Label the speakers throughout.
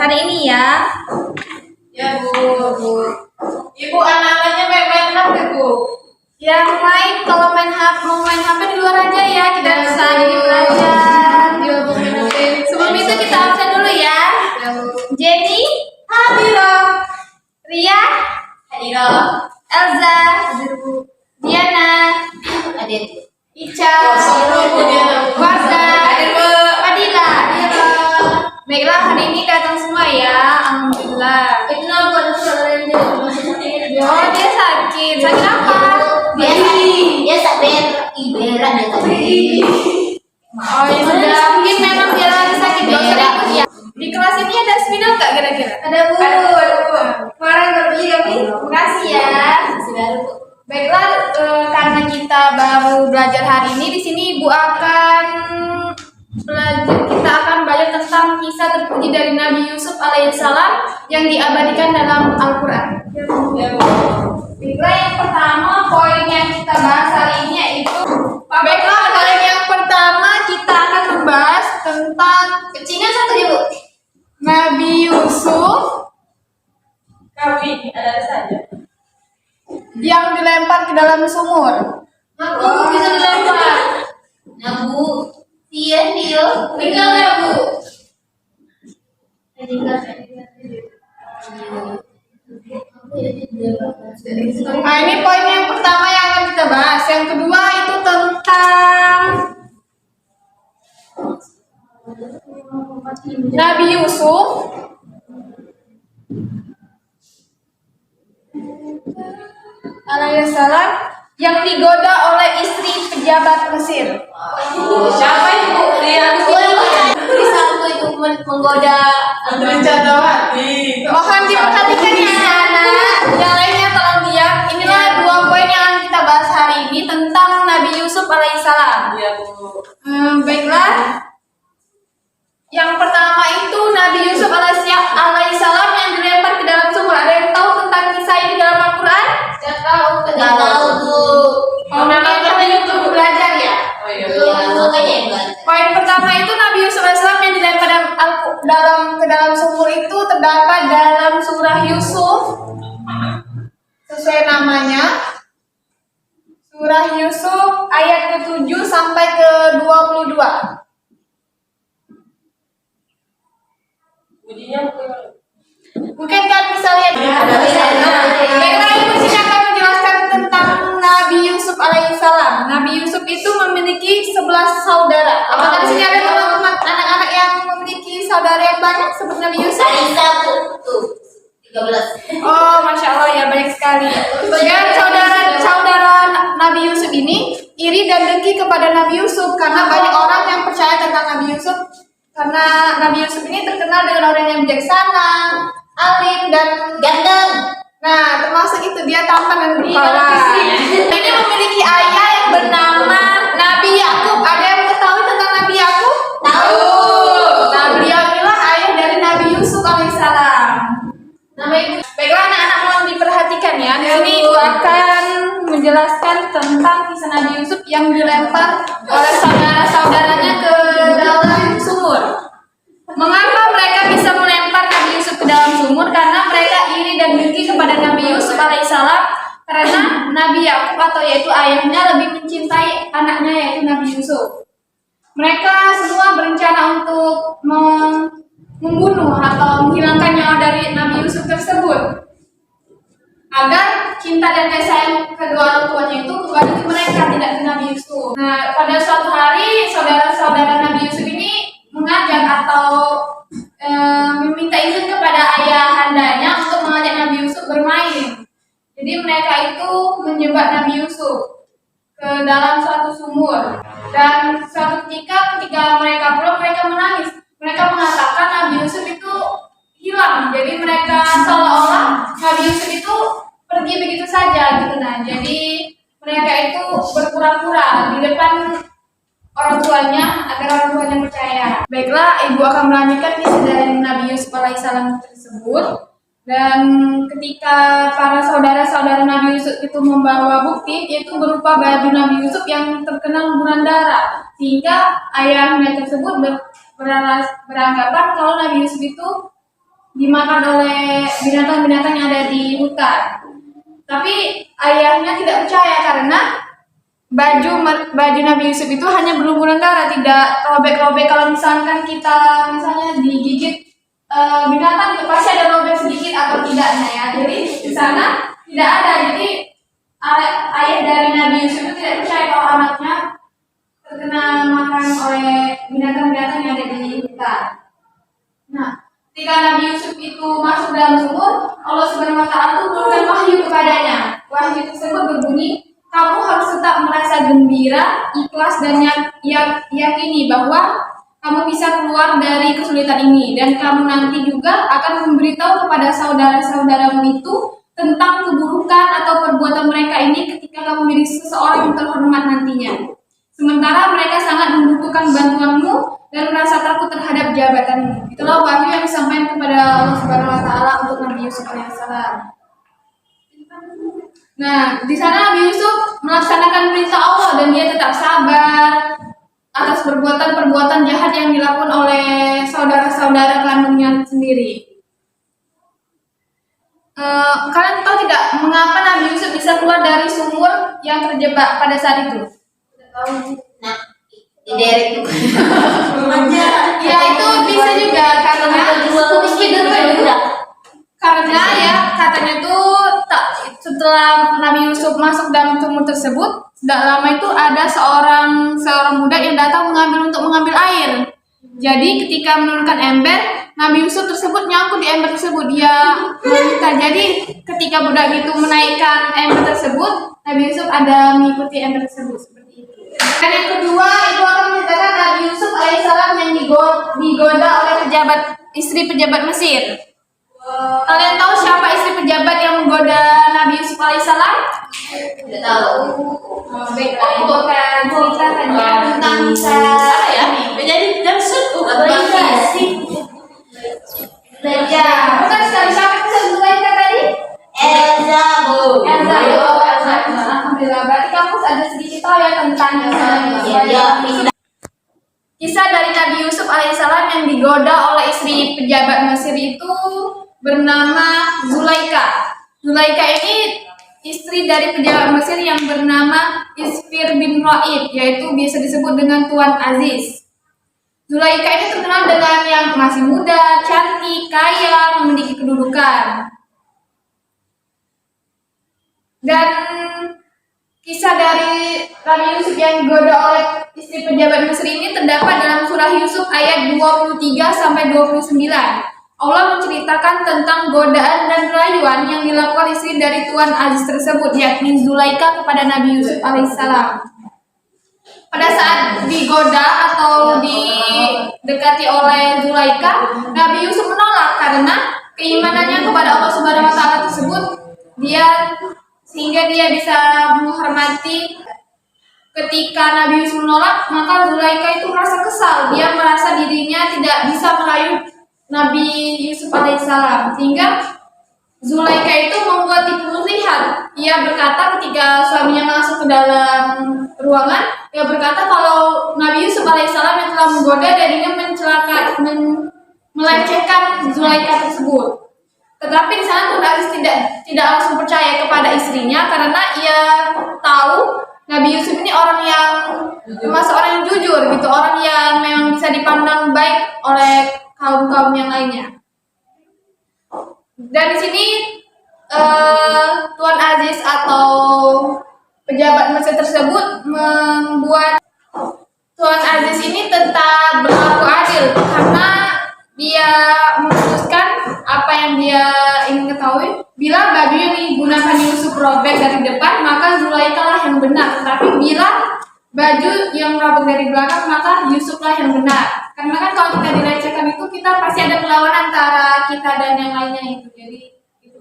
Speaker 1: hari ini ya.
Speaker 2: Ya Bu. Ibu anak-anaknya main HP Bu.
Speaker 1: Yang main kalau mau main HP di luar aja ya, kita bisa di luar aja. Sebelum itu kita absen dulu ya. Jenny,
Speaker 2: Hadira.
Speaker 1: Ria,
Speaker 2: Hadira.
Speaker 1: Elza, Diana, Ica, Warda, Fadila. Baiklah, hari ini datang semua ya. Alhamdulillah.
Speaker 2: Itu nama ada saudara yang
Speaker 1: Oh, dia sakit. Sakit apa?
Speaker 2: Dia sakit iberan ya tadi.
Speaker 1: Oh ya sudah, mungkin memang dia lagi sakit. Dokter ikut ya. Di kelas ini ada seminar nggak kira-kira?
Speaker 2: Ada Bu.
Speaker 1: Kemarin berbagi kami. Terima kasih ya. Baiklah, karena kita baru belajar hari ini, di sini Ibu akan belajar tentang kisah terpuji dari Nabi Yusuf alaihissalam yang diabadikan dalam Al-Quran. Baiklah, yang pertama poin yang kita bahas hari ini yaitu poin yang pertama kita akan membahas tentang
Speaker 2: Kecilnya satu ya Bu.
Speaker 1: Nabi Yusuf
Speaker 2: Kami ada saja.
Speaker 1: yang dilempar ke dalam sumur.
Speaker 2: Aku bisa dilempar. Nah Bu, iya dia. Tinggal ya Bu.
Speaker 1: Nah, ini poin yang pertama yang akan kita bahas. Yang kedua itu tentang Nabi Yusuf alaihissalam yang digoda oleh istri pejabat Mesir.
Speaker 2: Siapa itu? Dia bisa itu menggoda
Speaker 3: Candrawati.
Speaker 1: Mohon diperhatikan ya anak-anak. Yang lainnya tolong diam. Inilah dua poin yang akan kita bahas hari ini tentang Nabi Yusuf alaihissalam.
Speaker 3: Iya Bu.
Speaker 1: Baiklah. Yang pertama itu Nabi Yusuf alaihissalam yang dilempar ke dalam sumur. Ada yang tahu tentang kisah ini dalam Al-Quran?
Speaker 2: Tidak tahu Bu.
Speaker 1: Oh, namanya YouTube belajar ya.
Speaker 3: Oh iya.
Speaker 2: Makanya yang belajar.
Speaker 1: Poin pertama itu Nabi Yusuf alaihissalam yang dilempar ke dalam sumur itu terdapat dalam surah Yusuf sesuai namanya. Surah Yusuf ayat ke-7 sampai ke-22.
Speaker 3: Bunyinya
Speaker 1: Mungkin kalian bisa lihat ya. Baiklah, Ibu sini akan menjelaskan tentang Nabi Yusuf alaihissalam. Nabi Yusuf itu memiliki 11 saudara. Apakah di sini ada teman-teman anak-anak yang memiliki saudara yang banyak seperti Nabi Yusuf?
Speaker 2: Aisyah Bu. Tuh. 13.
Speaker 1: Oh, masya Allah ya, banyak sekali. Ya, saudara Nabi Yusuf ini iri dan dengki kepada Nabi Yusuf karena banyak orang yang percaya tentang Nabi Yusuf. Karena Nabi Yusuf ini terkenal dengan orang yang bijaksana, alim dan
Speaker 2: Ganteng.
Speaker 1: nah, termasuk itu dia tampan dan berkawan. Ini memiliki ayah yang bernama Nabi Yakub. Ada yang mengetahui tentang Nabi Yakub?
Speaker 2: Tahu.
Speaker 1: Nah, beliau inilah ayah dari Nabi Yusuf alaihissalam. Baiklah anak-anak, mohon diperhatikan ya. Di sini Ibu akan menjelaskan tentang kisah Nabi Yusuf yang dilempar oleh saudara-saudaranya ke dalam sumur. Mengapa mereka bisa melempar Nabi Yusuf ke dalam sumur? Karena mereka iri dan dengki kepada Nabi Yusuf alaihissalam karena Nabi Yakub atau yaitu ayahnya lebih mencintai anaknya yaitu Nabi Yusuf. Mereka semua berencana untuk membunuh atau menghilangkan nyawa dari Nabi Yusuf tersebut agar cinta dan kasih sayang kedua orang tuanya itu kembali ke mereka, tidak ke Nabi Yusuf. Nah, pada suatu hari saudara-saudara Nabi Yusuf ini mengajak atau meminta izin kepada ayahandanya untuk mengajak Nabi Yusuf bermain. Jadi mereka itu menjebak Nabi Yusuf ke dalam suatu sumur. Dan suatu ketika mereka pulang, mereka menangis. Mereka mengatakan Nabi Yusuf itu hilang. Jadi mereka seolah-olah Nabi Yusuf itu pergi begitu saja gitu. Nah, jadi mereka itu berpura-pura di depan orang tuanya agar orang tuanya percaya. Baiklah, Ibu akan melanjutkan kisah dari Nabi Yusuf alaihissalam tersebut. Dan ketika para saudara-saudara Nabi Yusuf itu membawa bukti, yaitu berupa baju Nabi Yusuf yang terkena lumuran darah, sehingga ayahnya tersebut beranggapan kalau Nabi Yusuf itu dimakan oleh binatang-binatang yang ada di hutan. Tapi ayahnya tidak percaya karena baju Nabi Yusuf itu hanya berlumuran darah, tidak robek-robek. Kalau misalkan kita misalnya digigit binatang itu pasti ada robek sedikit atau tidaknya ya. Jadi di sana tidak ada. Jadi ayah dari Nabi Yusuf itu tidak percaya kalau anaknya terkena makan oleh binatang-binatang yang ada di hutan. Nah, ketika Nabi Yusuf itu masuk dalam sumur, Allah Subhanahu wa Ta'ala turunkan wahyu kepadanya. Wahyu tersebut berbunyi, kamu harus tetap merasa gembira, ikhlas dan yakini bahwa kamu bisa keluar dari kesulitan ini, dan kamu nanti juga akan memberitahu kepada saudara-saudaramu itu tentang keburukan atau perbuatan mereka ini ketika kamu menjadi seseorang yang terhormat nantinya. Sementara mereka sangat membutuhkan bantuanmu dan merasa takut terhadap jabatanmu. Itulah wahyu yang disampaikan kepada Allah Subhanahu wa Ta'ala untuk Nabi Yusuf alaihissalam. Nah, di sana Nabi Yusuf melaksanakan perintah Allah dan dia tetap sabar atas perbuatan-perbuatan jahat yang dilakukan oleh saudara-saudara kandungnya sendiri. Kalian tahu tidak mengapa Nabi Yusuf bisa keluar dari sumur yang terjebak pada saat itu?
Speaker 2: Nah, diderek tuh.
Speaker 1: Ya itu bisa juga karena ya katanya tuh setelah Nabi Yusuf masuk dalam sumur tersebut, tidak lama itu ada seorang budak yang datang mengambil air. Jadi ketika menurunkan ember, Nabi Yusuf tersebut nyangkut di ember tersebut. Dia meminta. Jadi ketika budak itu menaikkan ember tersebut, Nabi Yusuf ada mengikuti ember tersebut seperti itu. Dan yang kedua itu akan menceritakan Nabi Yusuf alaihissalam yang digoda oleh istri pejabat Mesir. Kalian tahu siapa istri pejabat yang menggoda Nabi Yusuf alaihissalam?
Speaker 2: Tidak tahu.
Speaker 1: Baiklah, itu akan ceritakannya tentang kisah ya.
Speaker 2: Menjadi maksud sih.
Speaker 1: Ya, bukan sekali siapa yang bisa Zulaika tadi?
Speaker 2: Elza, Bu.
Speaker 1: Elza, alhamdulillah. Berarti kamu ada sedikit tahu ya tentang kisah dari Nabi Yusuf alaihissalam yang digoda oleh istri pejabat Mesir itu bernama Zulaika. Zulaika ini istri dari pejabat Mesir yang bernama Isfir bin Ra'id, yaitu biasa disebut dengan Tuan Aziz. Zulaika ini terkenal dengan yang masih muda, cantik, kaya, memiliki kedudukan. Dan kisah dari Nabi Yusuf yang digoda oleh istri pejabat Mesir ini terdapat dalam surah Yusuf ayat 23-29. Allah menceritakan tentang godaan dan rayuan yang dilakukan istri dari Tuan Aziz tersebut, yakni Zulaika kepada Nabi Yusuf alaihissalam. Pada saat digoda atau didekati oleh Zulaika, Nabi Yusuf menolak karena keimanannya kepada Allah Subhanahu wa Ta'ala tersebut, sehingga dia bisa menghormati. Ketika Nabi Yusuf menolak, maka Zulaika itu merasa kesal. Dia merasa dirinya tidak bisa merayu Nabi Yusuf alaihissalam, sehingga Zulaika itu membuat tipu muslihat. Ia berkata ketika suaminya masuk ke dalam ruangan, ia berkata kalau Nabi Yusuf alaihissalam yang telah menggoda dan ingin melecehkan Zulaika tersebut. Tetapi di sana Tuan Aziz tidak langsung percaya kepada istrinya karena ia tahu Nabi Yusuf ini termasuk orang yang jujur gitu, orang yang memang bisa dipandang baik oleh kaum yang lainnya. Dan di sini Tuan Aziz atau pejabat Mesir tersebut membuat Tuan Aziz ini tetap berlaku adil karena dia memutuskan apa yang dia ingin ketahui. Bila baju yang digunakan Yusuf robek dari depan, maka Zulaika lah yang benar. Tapi bila baju yang robek dari belakang, maka Yusuf lah yang benar. Karena kan kalau kita dilecehkan itu, kita pasti ada perlawanan antara kita dan yang lainnya itu. Jadi itu.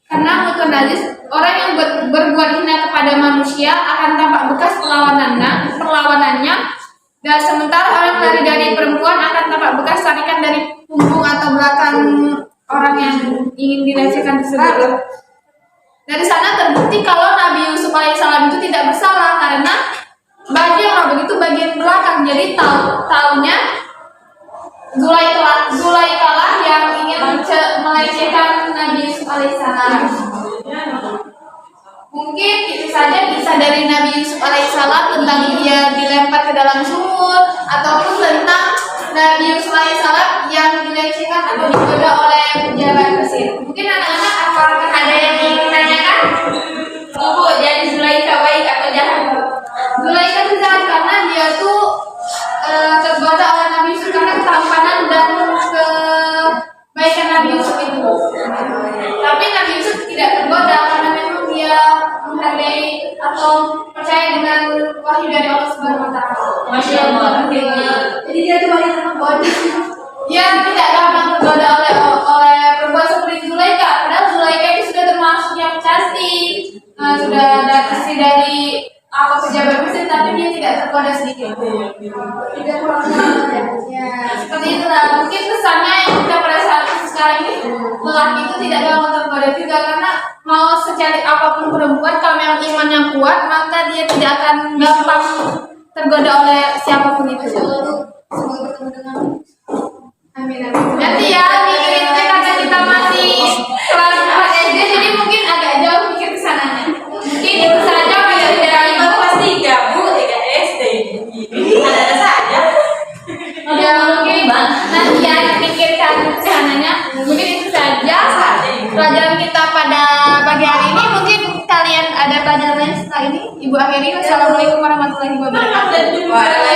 Speaker 1: Karena menurut Tuan Aziz, orang yang berbuat hina kepada manusia akan tampak bekas perlawanannya. Dan sementara orang lari dari perempuan akan tampak bekas tarikan dari punggung atau belakang orang yang ingin dilecehkan tersebut. Dari sana terbukti kalau Nabi Yusuf alaihissalam itu tidak bersalah karena baju yang robek itu bagian belakang. Jadi taunya Zulaikha lah yang ingin melecehkan Nabi Yusuf alaihissalam. Mungkin itu saja kisah dari Nabi Yusuf alaihissalam tentang dia dilempar ke dalam sumur, ataupun tentang Nabi Yusuf alaihissalam yang dilecehkan atau digoda oleh pejabat Mesir. Mungkin anak-anak apakah ada yang ingin ditanyakan? Bu, jadi Zulaikha baik atau jahat? Zulaikha itu jahat karena dia tuh tergoda oleh Nabi Yusuf karena ketampanan dan kebaikan Nabi Yusuf itu. Tapi Nabi Yusuf tidak tergoda karena memang dia menghargai atau percaya dengan wahyu dari Allah Subhanahu Wa Taala.
Speaker 2: Masya Allah.
Speaker 1: Jadi dia tuh banyak tergoda. Dia tidak gampang tergoda oleh perempuan seperti Zulaikha. Padahal Zulaikha itu sudah termasuk yang cantik, sudah ada istri dari pejabat Mesir, tapi dia tidak tergoda sedikit. Tidak kurang ya. Seperti itulah mungkin pesannya yang kita pada saat sekarang ini, lelaki itu tidak gampang tergoda juga karena mau secantik apapun perempuan, kalau memang iman yang kuat maka dia tidak akan gampang tergoda oleh siapapun itu. Semoga bertemu dengan amin. Nanti ya mikirin karena kita masih kelas 4 SD, jadi mungkin agak jauh mikir kesananya. Mungkin itu saja dari
Speaker 2: Kelas 3, Bu, 3 SD. Ada saja.
Speaker 1: ya mungkin nanti ya pikirkan kesananya. Mungkin itu saja pelajaran kita pada pagi hari ini. Mungkin kalian ada pelajaran lain setelah ini. Ibu akhiri. Wassalamualaikum warahmatullahi wabarakatuh.